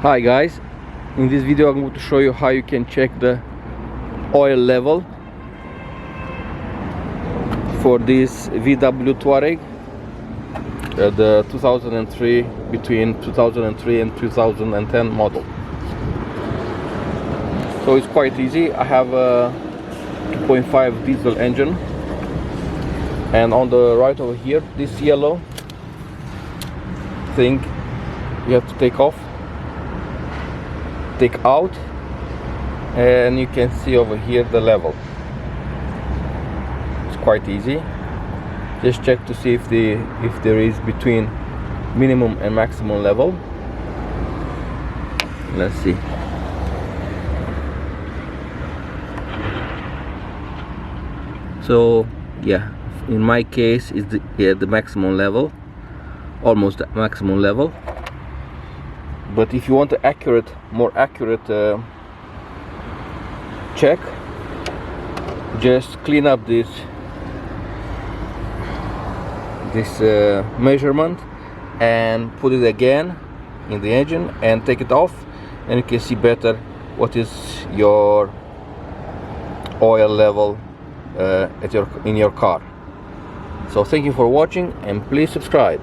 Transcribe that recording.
Hi guys, in this video I'm going to show you how you can check the oil level for this VW Touareg, the 2003, between 2003 and 2010 model. So it's quite easy. I have a 2.5 diesel engine, and on the right over here, this yellow thing you have to take out, and you can see over here the level. It's quite easy. Just check to see if there is between minimum and maximum level. Let's see. So yeah, in my case is the maximum level, almost the maximum level. But if you want a more accurate check, just clean up this measurement and put it again in the engine and take it off, and you can see better what is your oil level in your car. So thank you for watching, and please subscribe.